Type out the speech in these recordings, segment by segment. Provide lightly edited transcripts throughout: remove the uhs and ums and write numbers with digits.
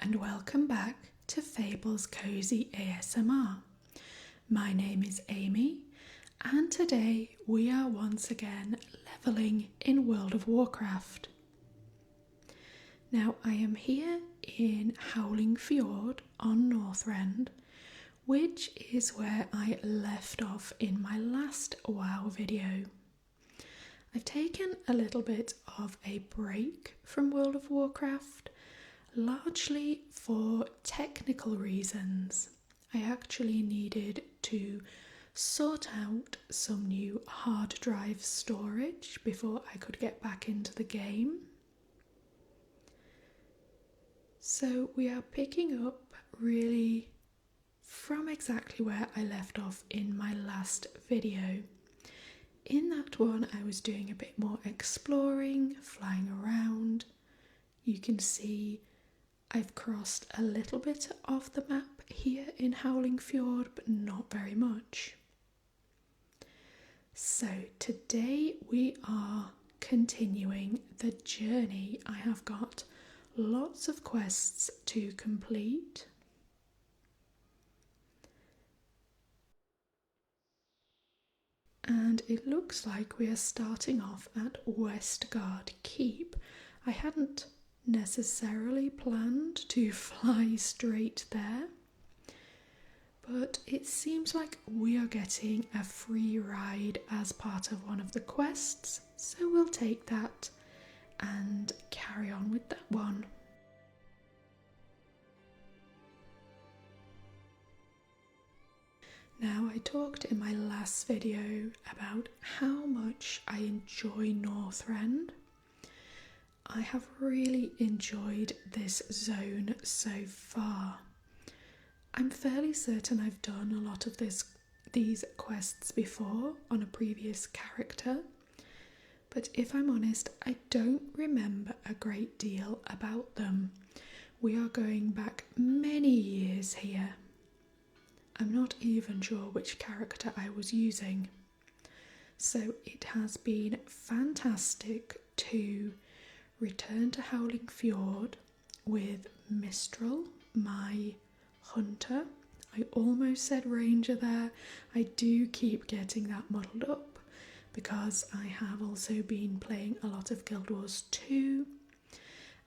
and welcome back to Fable's Cosy ASMR. My name is Amy, and today we are once again leveling in World of Warcraft. Now I am here in Howling Fjord on Northrend, which is where I left off in my last WoW video. I've taken a little bit of a break from World of Warcraft, largely for technical reasons. I actually needed to sort out some new hard drive storage before I could get back into the game. So we are picking up really from exactly where I left off in my last video. In that one I was doing a bit more exploring, flying around. You can see I've crossed a little bit of the map here in Howling Fjord, but not very much. So today we are continuing the journey. I have got lots of quests to complete. And it looks like we are starting off at Westguard Keep. I hadn't necessarily planned to fly straight there, but it seems like we are getting a free ride as part of one of the quests, so we'll take that and carry on with that one. Now, I talked in my last video about how much I enjoy Northrend. I have really enjoyed this zone so far. I'm fairly certain I've done a lot of these quests before on a previous character, but if I'm honest, I don't remember a great deal about them. We are going back many years here. I'm not even sure which character I was using. So it has been fantastic to return to Howling Fjord with Mystrall, my hunter. I almost said ranger there. I do keep getting that muddled up because I have also been playing a lot of Guild Wars 2,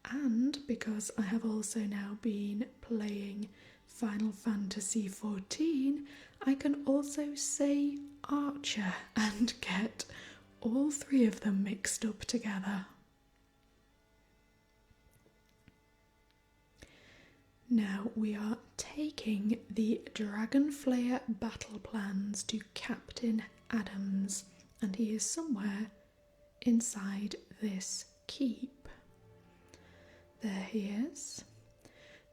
and because I have also now been playing Final Fantasy XIV, I can also say archer and get all three of them mixed up together. Now we are taking the Dragonflayer battle plans to Captain Adams, and he is somewhere inside this keep. There he is.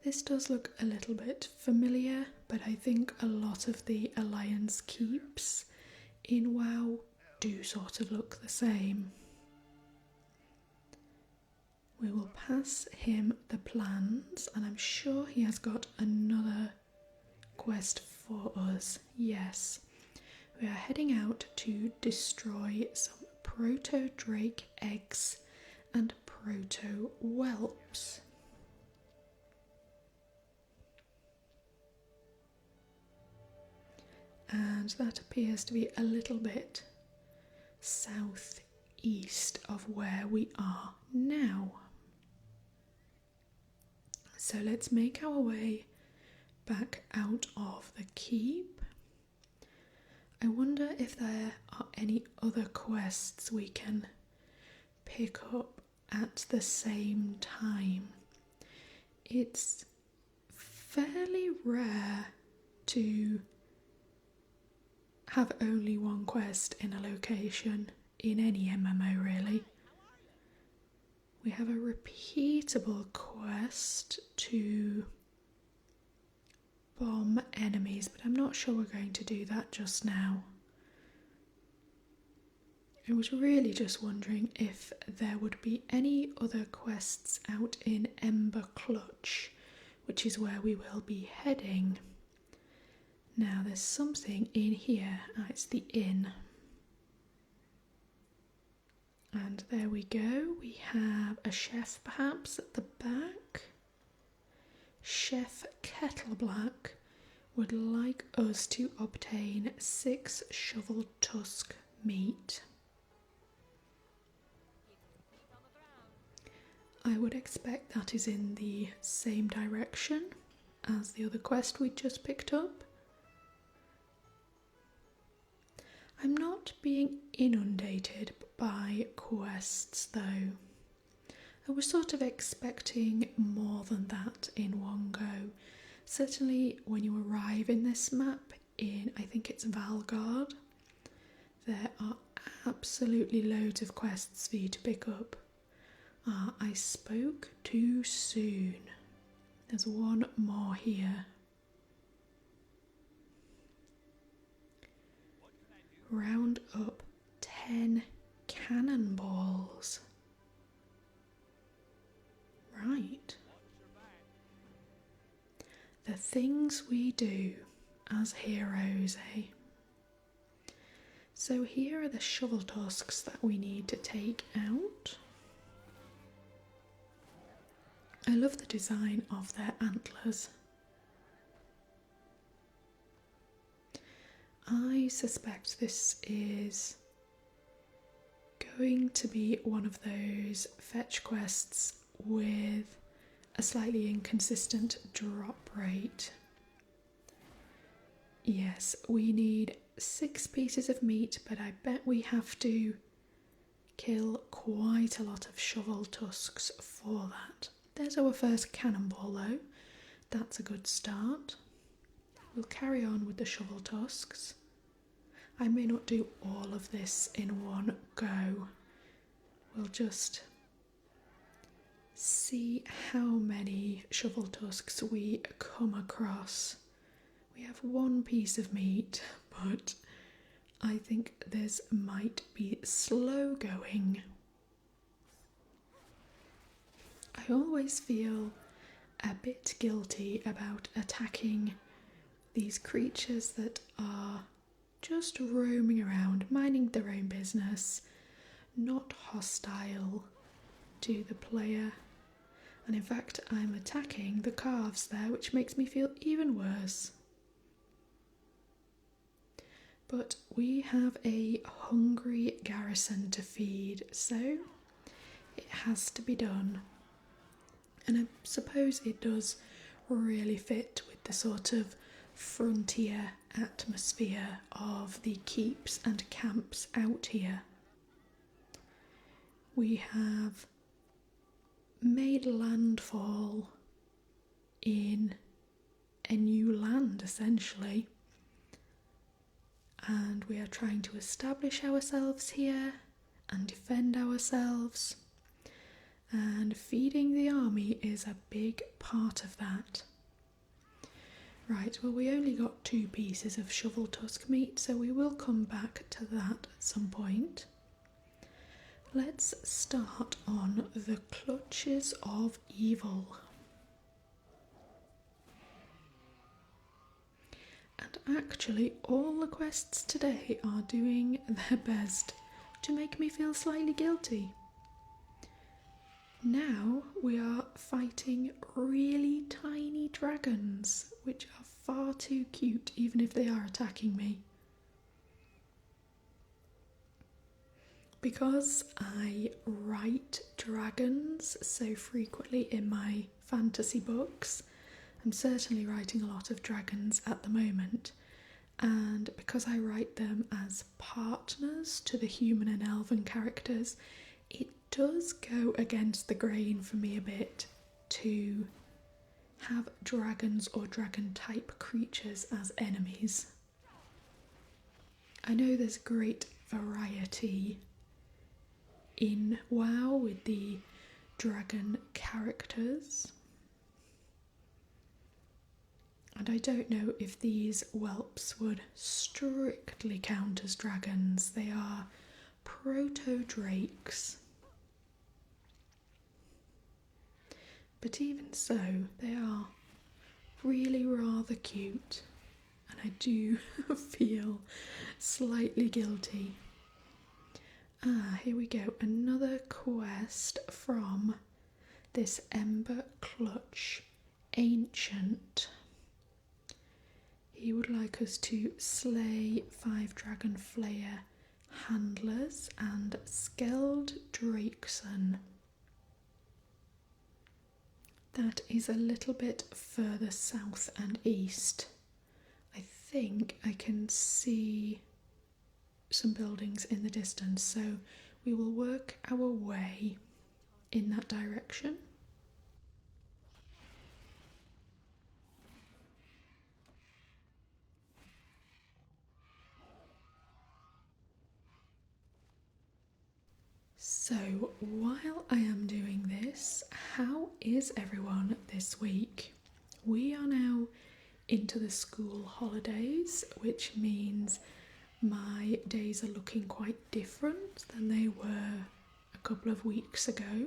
This does look a little bit familiar, but I think a lot of the Alliance keeps in WoW do sort of look the same. We will pass him the plans, and I'm sure he has got another quest for us. Yes, we are heading out to destroy some proto-drake eggs and proto-whelps. And that appears to be a little bit southeast of where we are now. So let's make our way back out of the keep. I wonder if there are any other quests we can pick up at the same time. It's fairly rare to have only one quest in a location in any MMO really. We have a repeatable quest to bomb enemies, but I'm not sure we're going to do that just now. I was really just wondering if there would be any other quests out in Ember Clutch, which is where we will be heading. Now there's something in here. It's the inn. And there we go. We have a chef perhaps at the back. Chef Kettleblack would like us to obtain 6 shovel tusk meat. I would expect that is in the same direction as the other quest we just picked up. I'm not being inundated by quests though. I was sort of expecting more than that in one go. Certainly when you arrive in this map in, I think it's Valgard, there are absolutely loads of quests for you to pick up. I spoke too soon. There's one more here. Round up 10 cannonballs. Right. The things we do as heroes, eh? So here are the shovel tusks that we need to take out. I love the design of their antlers. I suspect this is going to be one of those fetch quests with a slightly inconsistent drop rate. Yes, we need 6 pieces of meat, but I bet we have to kill quite a lot of shovel tusks for that. There's our first cannonball though. That's a good start. We'll carry on with the shovel tusks. I may not do all of this in one go. We'll just see how many shovel tusks we come across. We have 1 piece of meat, but I think this might be slow going. I always feel a bit guilty about attacking these creatures that are just roaming around, minding their own business, not hostile to the player. And in fact, I'm attacking the calves there, which makes me feel even worse. But we have a hungry garrison to feed, so it has to be done. And I suppose it does really fit with the sort of frontier atmosphere of the keeps and camps out here. We have made landfall in a new land, essentially. And we are trying to establish ourselves here and defend ourselves. And feeding the army is a big part of that. Right, well, we only got 2 pieces of shovel tusk meat, so we will come back to that at some point. Let's start on the clutches of evil. And actually, all the quests today are doing their best to make me feel slightly guilty. Now we are fighting really tiny dragons, which are far too cute even if they are attacking me. Because I write dragons so frequently in my fantasy books, I'm certainly writing a lot of dragons at the moment, and because I write them as partners to the human and elven characters, it does go against the grain for me a bit to have dragons or dragon type creatures as enemies. I know there's great variety in WoW with the dragon characters, and I don't know if these whelps would strictly count as dragons. They are proto-drakes. But even so, they are really rather cute, and I do feel slightly guilty. Here we go, another quest from this Ember Clutch ancient. He would like us to slay 5 dragon flayer handlers and Skeld Drakeson. That is a little bit further south and east. I think I can see some buildings in the distance, so we will work our way in that direction. So while I am doing this, how is everyone this week? We are now into the school holidays, which means my days are looking quite different than they were a couple of weeks ago.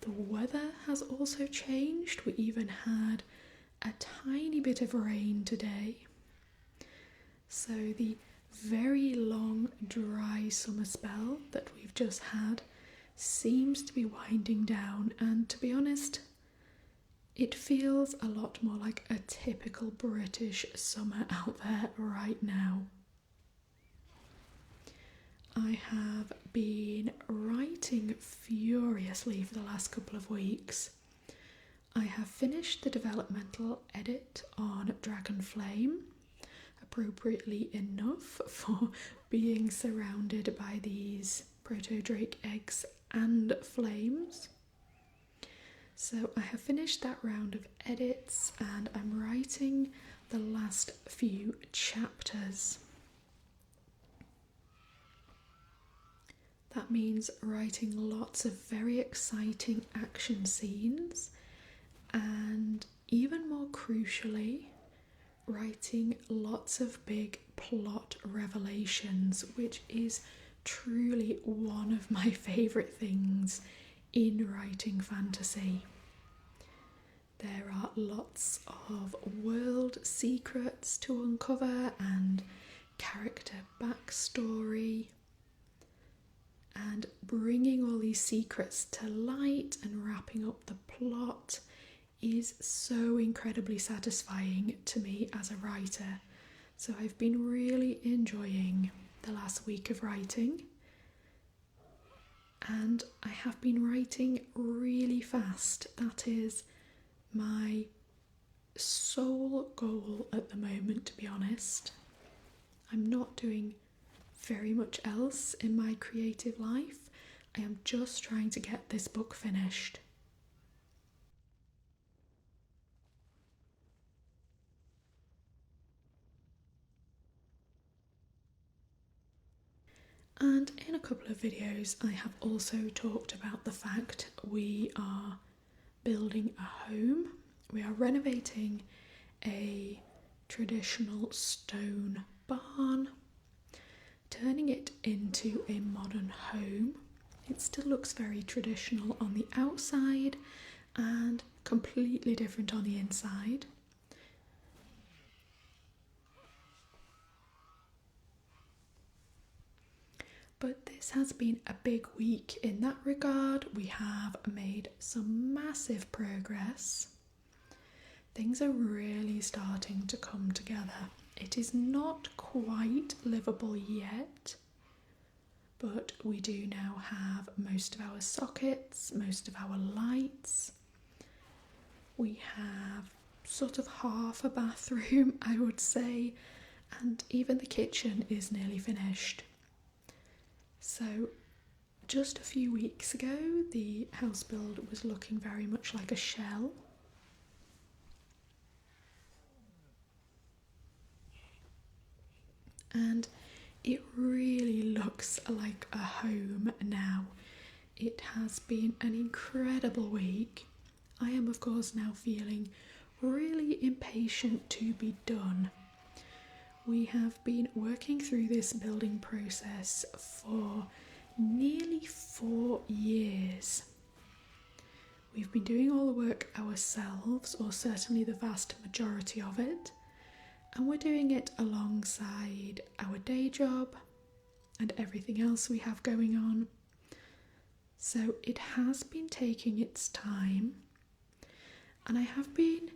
The weather has also changed. We even had a tiny bit of rain today. So the very long, dry summer spell that we've just had seems to be winding down, and to be honest, it feels a lot more like a typical British summer out there right now. I have been writing furiously for the last couple of weeks. I have finished the developmental edit on Dragonflame, appropriately enough for being surrounded by these proto-drake eggs and flames. So I have finished that round of edits and I'm writing the last few chapters. That means writing lots of very exciting action scenes and, even more crucially, writing lots of big plot revelations, which is truly one of my favourite things in writing fantasy. There are lots of world secrets to uncover and character backstory, and bringing all these secrets to light and wrapping up the plot is so incredibly satisfying to me as a writer. So I've been really enjoying the last week of writing, and I have been writing really fast. That is my sole goal at the moment, to be honest. I'm not doing very much else in my creative life. I am just trying to get this book finished. And in a couple of videos I have also talked about the fact we are building a home. We are renovating a traditional stone barn, turning it into a modern home. It still looks very traditional on the outside and completely different on the inside. But this has been a big week in that regard. We have made some massive progress. Things are really starting to come together. It is not quite livable yet, but we do now have most of our sockets, most of our lights. We have sort of half a bathroom, I would say, and even the kitchen is nearly finished. So just a few weeks ago, the house build was looking very much like a shell. And it really looks like a home now. It has been an incredible week. I am, of course, now feeling really impatient to be done. We have been working through this building process for nearly 4 years. We've been doing all the work ourselves, or certainly the vast majority of it, and we're doing it alongside our day job and everything else we have going on. So it has been taking its time, and I have been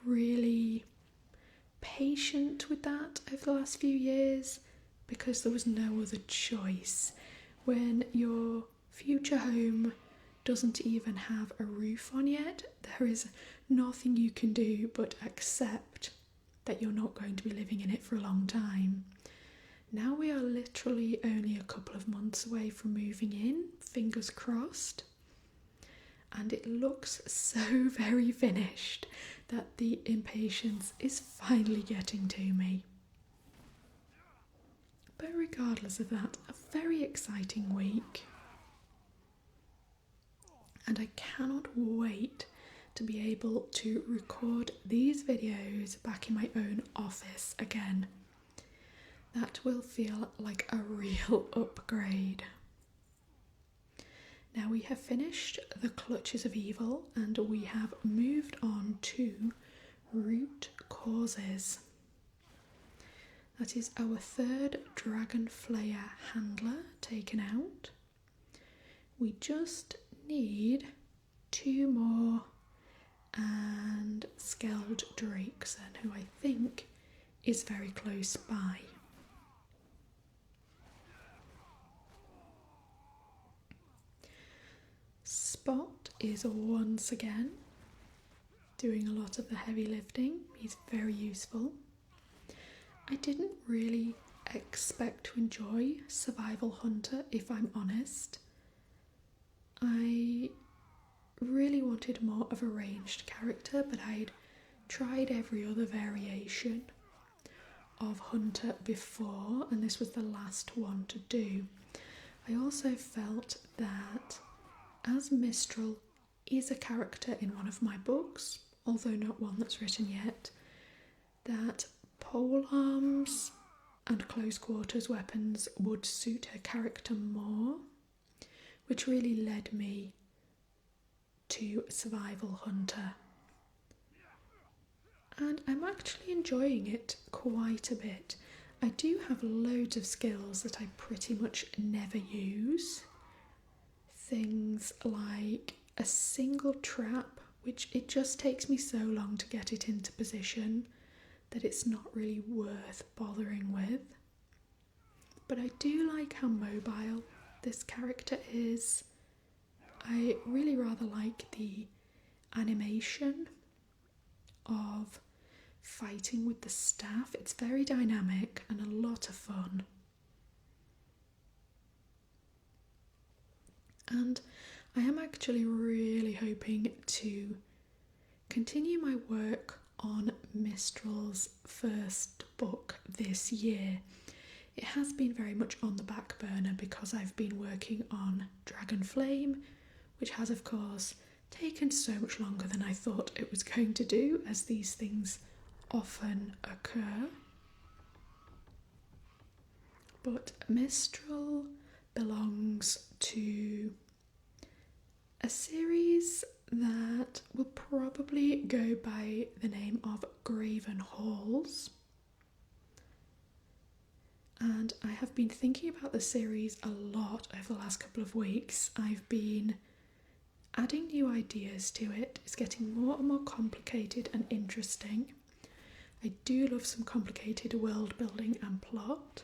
really patient with that over the last few years because there was no other choice. When your future home doesn't even have a roof on yet, there is nothing you can do but accept that you're not going to be living in it for a long time. Now we are literally only a couple of months away from moving in, fingers crossed, and it looks so very finished that the impatience is finally getting to me. But regardless of that, a very exciting week. And I cannot wait to be able to record these videos back in my own office again. That will feel like a real upgrade. Now we have finished the Clutches of Evil and we have moved on to Root Causes. That is our third Dragon Flayer handler taken out. We just need 2 more and Skeld Drakeson, who I think is very close by. Spot is once again doing a lot of the heavy lifting. He's very useful. I didn't really expect to enjoy Survival Hunter, if I'm honest. I really wanted more of a ranged character, but I'd tried every other variation of Hunter before, and this was the last one to do. I also felt that as Mystrall is a character in one of my books, although not one that's written yet, that polearms and close quarters weapons would suit her character more, which really led me to Survival Hunter. And I'm actually enjoying it quite a bit. I do have loads of skills that I pretty much never use. Things like a single trap, which it just takes me so long to get it into position that it's not really worth bothering with. But I do like how mobile this character is. I really rather like the animation of fighting with the staff. It's very dynamic and a lot of fun. And I am actually really hoping to continue my work on Mystrall's first book this year. It has been very much on the back burner because I've been working on Dragon Flame, which has of course taken so much longer than I thought it was going to do, as these things often occur. But Mystrall belongs to a series that will probably go by the name of Graven Halls. And I have been thinking about the series a lot over the last couple of weeks. I've been adding new ideas to it. It's getting more and more complicated and interesting. I do love some complicated world building and plot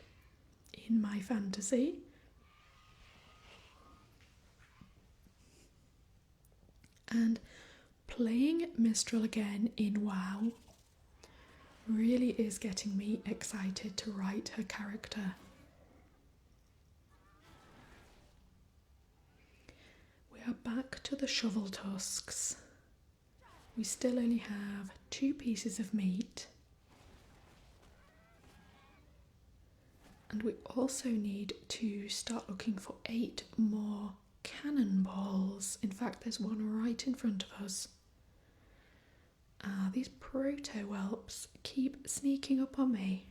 in my fantasy. And playing Mystrall again in WoW really is getting me excited to write her character. We are back to the shovel tusks. We still only have 2 pieces of meat. And we also need to start looking for 8 more cannonballs. In fact, there's one right in front of us. These proto-whelps keep sneaking up on me.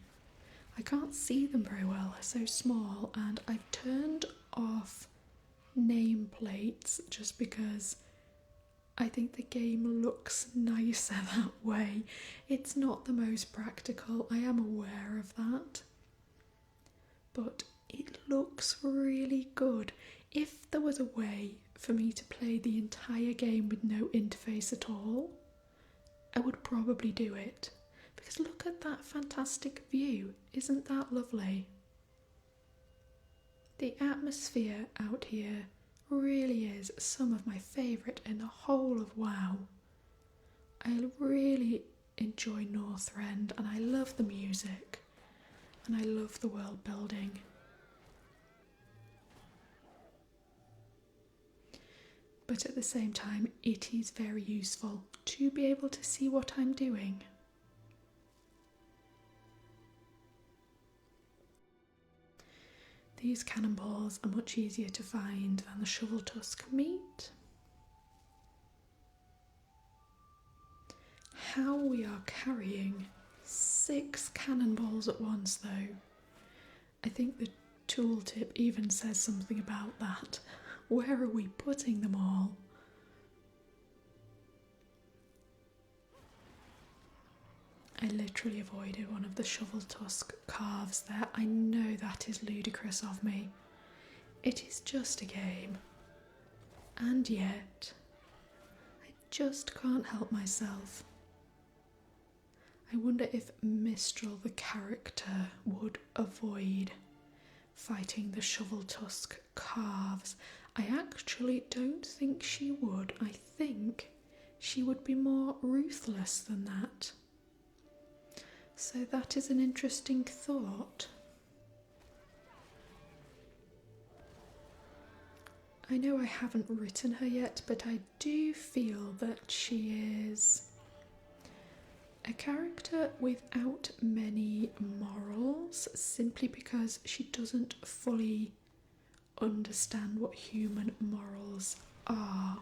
I can't see them very well, they're so small, and I've turned off nameplates just because I think the game looks nicer that way. It's not the most practical, I am aware of that. But it looks really good. if there was a way for me to play the entire game with no interface at all, I would probably do it. Because look at that fantastic view, isn't that lovely? The atmosphere out here really is some of my favourite in the whole of WoW. I really enjoy Northrend and I love the music and I love the world building. But at the same time, it is very useful to be able to see what I'm doing. These cannonballs are much easier to find than the shovel tusk meat. How we are carrying 6 cannonballs at once though. I think the tooltip even says something about that. Where are we putting them all? I literally avoided one of the shovel tusk calves there. I know that is ludicrous of me. It is just a game. And yet, I just can't help myself. I wonder if Mystrall, the character, would avoid fighting the shovel tusk calves. I actually don't think she would. I think she would be more ruthless than that. So that is an interesting thought. I know I haven't written her yet, but I do feel that she is a character without many morals, simply because she doesn't fully understand what human morals are.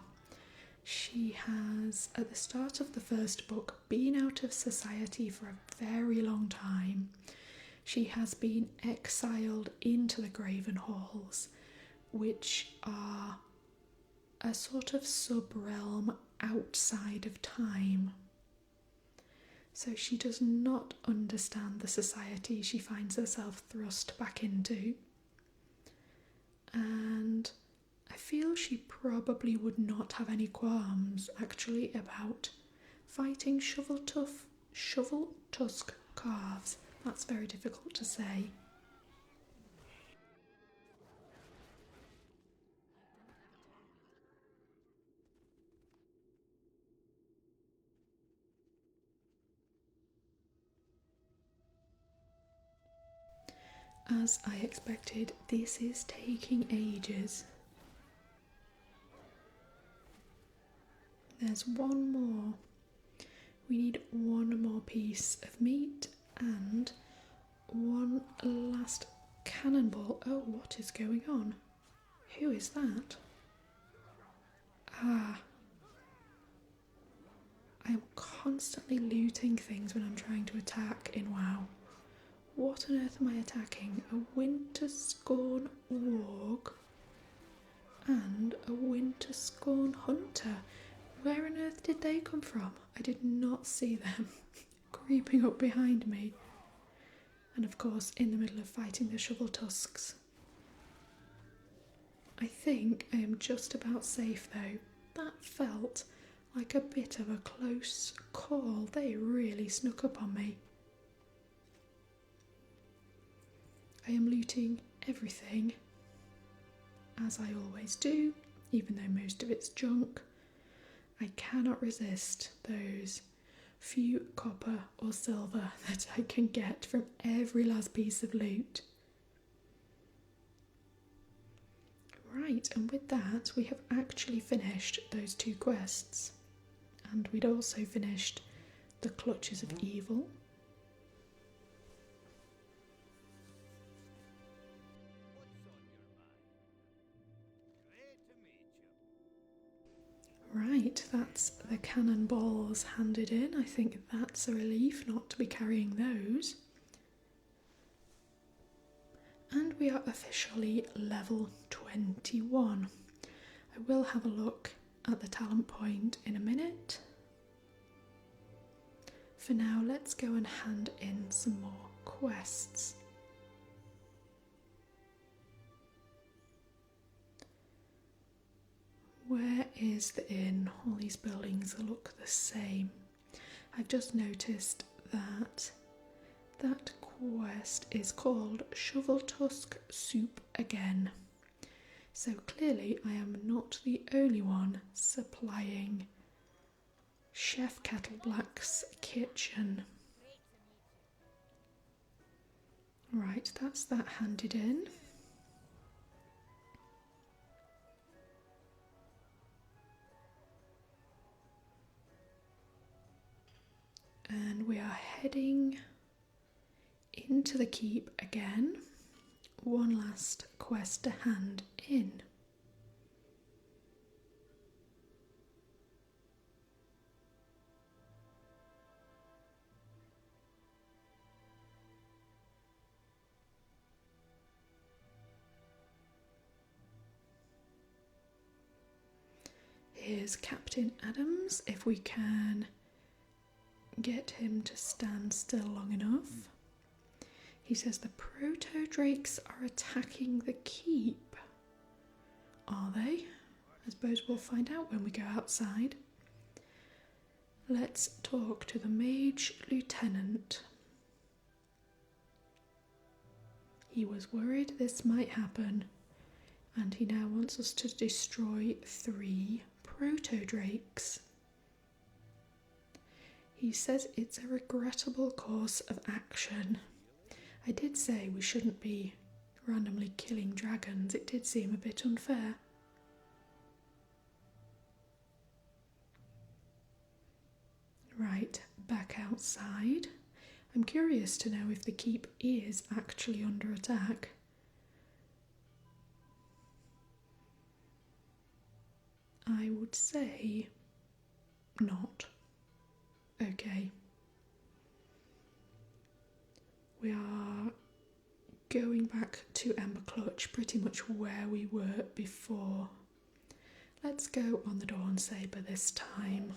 She has, at the start of the first book, been out of society for a very long time. She has been exiled into the Graven Halls, which are a sort of sub-realm outside of time. So she does not understand the society she finds herself thrust back into. And I feel she probably would not have any qualms, actually, about fighting shovel tusk calves. That's very difficult to say. As I expected, this is taking ages. There's one more. We need one more piece of meat and one last cannonball. Oh, what is going on? Who is that? Ah. I am constantly looting things when I'm trying to attack in WoW. What on earth am I attacking? A Winterscorn warg and a Winterscorn hunter. Where on earth did they come from? I did not see them creeping up behind me. And of course, in the middle of fighting the shovel tusks. I think I am just about safe though. That felt like a bit of a close call. They really snuck up on me. I am looting everything, as I always do, even though most of it's junk. I cannot resist those few copper or silver that I can get from every last piece of loot. Right, and with that we have actually finished those 2 quests. And we'd also finished the Clutches of Evil. Right, that's the cannonballs handed in. I think that's a relief not to be carrying those. And we are officially level 21. I will have a look at the talent point in a minute. For now, let's go and hand in some more quests. is the inn. All these buildings look the same. I've just noticed that that quest is called Shovel Tusk Soup again. So clearly I am not the only one supplying Chef Kettleblack's kitchen. Right, that's that handed in. And we are heading into the keep again. One last quest to hand in. Here's Captain Adams, if we can get him to stand still long enough. He says the proto-drakes are attacking the keep. Are they? I suppose we'll find out when we go outside. Let's talk to the Mage Lieutenant. He was worried this might happen, and he now wants us to destroy 3 proto-drakes. He says it's a regrettable course of action. I did say we shouldn't be randomly killing dragons. It did seem a bit unfair. Right, back outside. I'm curious to know if the keep is actually under attack. I would say not. Okay. We are going back to Ember Clutch, pretty much where we were before. Let's go on the Dawn Saber this time.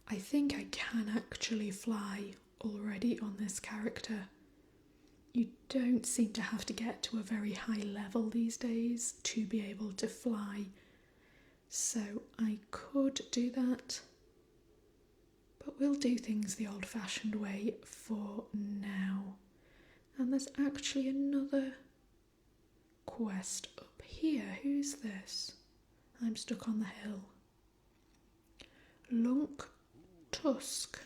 I think I can actually fly already on this character. You don't seem to have to get to a very high level these days to be able to fly. So I could do that, but we'll do things the old-fashioned way for now. And there's actually another quest up here. Who's this? I'm stuck on the hill. Lunk Tusk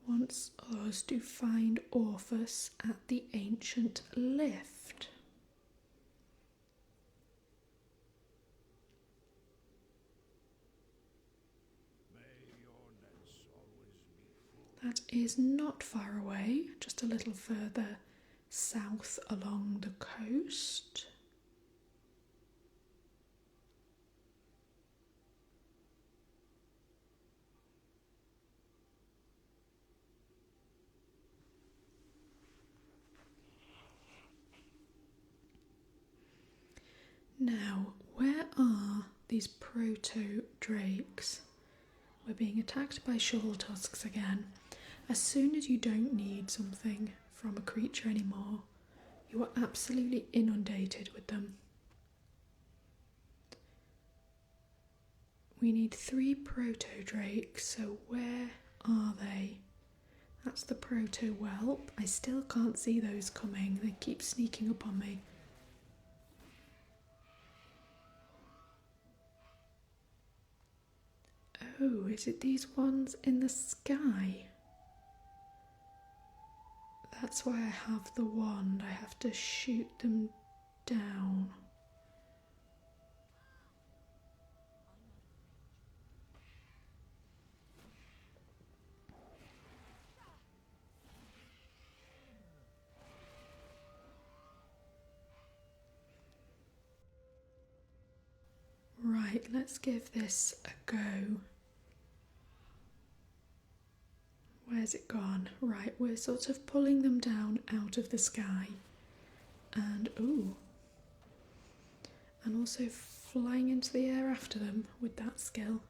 wants us to find Orphus at the ancient lift. That is not far away, just a little further south along the coast. Now, where are these proto-drakes? We're being attacked by shovel tusks again. As soon as you don't need something from a creature anymore, you are absolutely inundated with them. We need 3 proto-drakes, so where are they? That's the proto-whelp. I still can't see those coming. They keep sneaking up on me. Oh, is it these ones in the sky? That's why I have the wand. I have to shoot them down. Right, let's give this a go. Where's it gone? Right, we're sort of pulling them down out of the sky. And, ooh. And also flying into the air after them with that skill.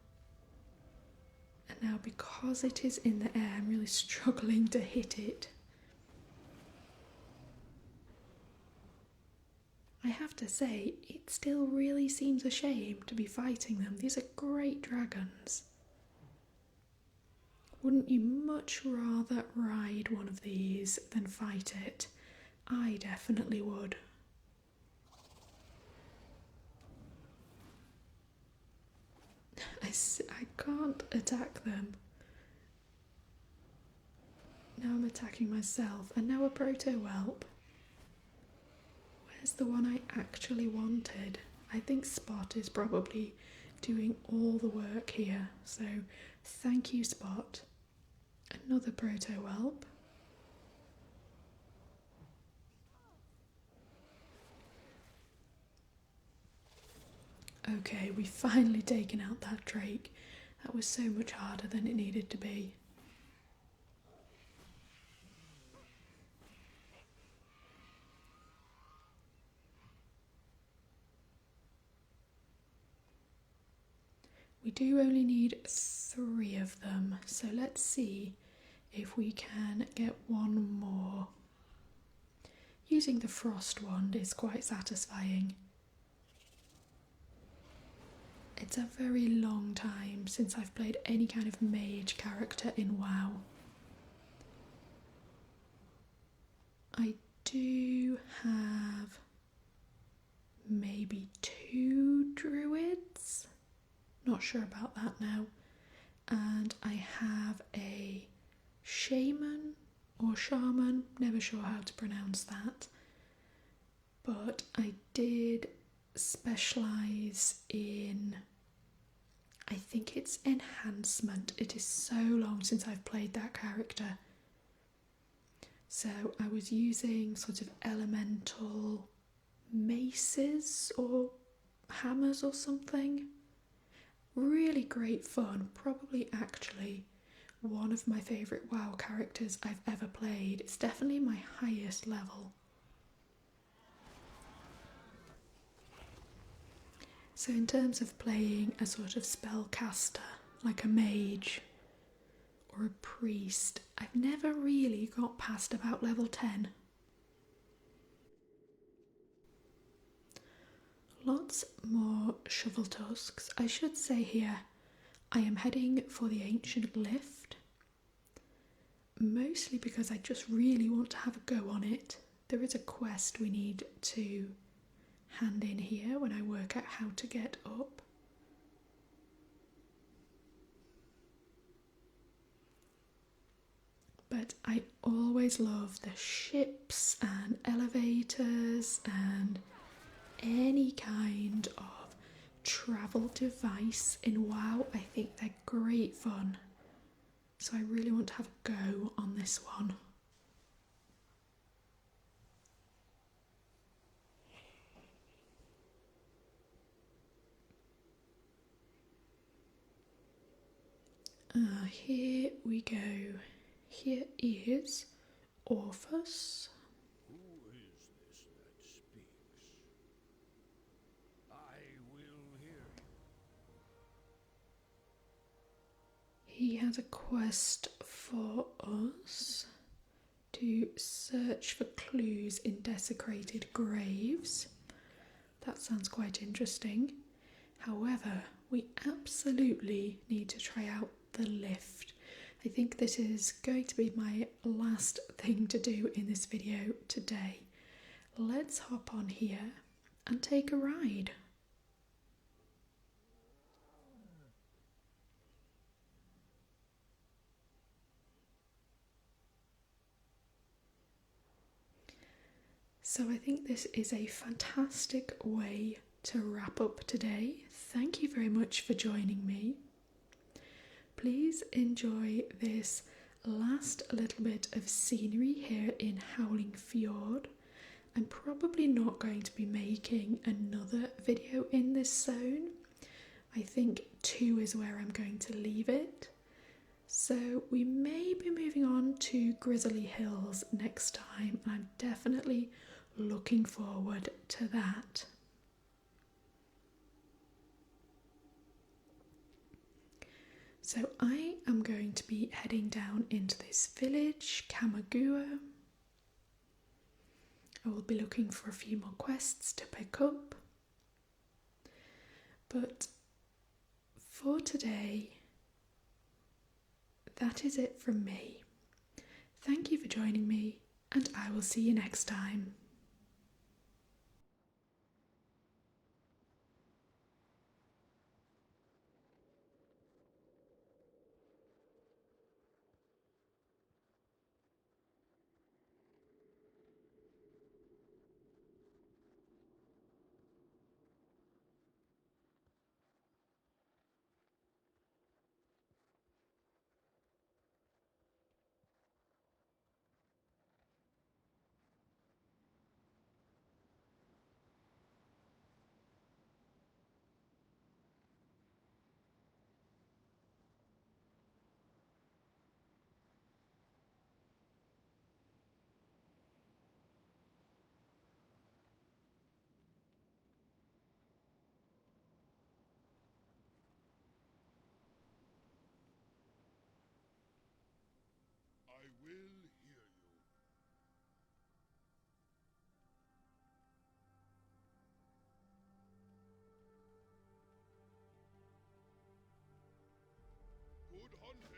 And now because it is in the air, I'm really struggling to hit it. I have to say, it still really seems a shame to be fighting them. These are great dragons. Wouldn't you much rather ride one of these than fight it? I definitely would. I can't attack them. Now I'm attacking myself, and now a proto-whelp. Where's the one I actually wanted? I think Spot is probably doing all the work here, so thank you, Spot. Another proto-whelp. Okay, we've finally taken out that drake. That was so much harder than it needed to be. We do only need 3 of them, so let's see if we can get one more. Using the frost wand is quite satisfying. It's a very long time since I've played any kind of mage character in WoW. I do have maybe 2 druids. Not sure about that now. And I have a shaman or shaman, never sure how to pronounce that. But I did specialise in, I think it's enhancement. It is so long since I've played that character. So I was using sort of elemental maces or hammers or something. Really great fun, probably actually one of my favourite WoW characters I've ever played. It's definitely my highest level. So in terms of playing a sort of spellcaster, like a mage or a priest, I've never really got past about level 10. Lots more shovel tusks. I should say here, I am heading for the ancient lift, mostly because I just really want to have a go on it. There is a quest we need to hand in here when I work out how to get up. But I always love the ships and elevators and any kind of travel device in WoW. I think they're great fun. So I really want to have a go on this one. Here we go. Here is Orphus. Who is this that speaks? I will hear you. He has a quest for us to search for clues in desecrated graves. That sounds quite interesting. However, we absolutely need to try out the lift. I think this is going to be my last thing to do in this video today. Let's hop on here and take a ride. So I think this is a fantastic way to wrap up today. Thank you very much for joining me. Please enjoy this last little bit of scenery here in Howling Fjord. I'm probably not going to be making another video in this zone. I think 2 is where I'm going to leave it. So we may be moving on to Grizzly Hills next time. I'm definitely looking forward to that. So I am going to be heading down into this village, Kamagua. I will be looking for a few more quests to pick up. But for today, that is it from me. Thank you for joining me, and I will see you next time. I will hear you. Good hunting.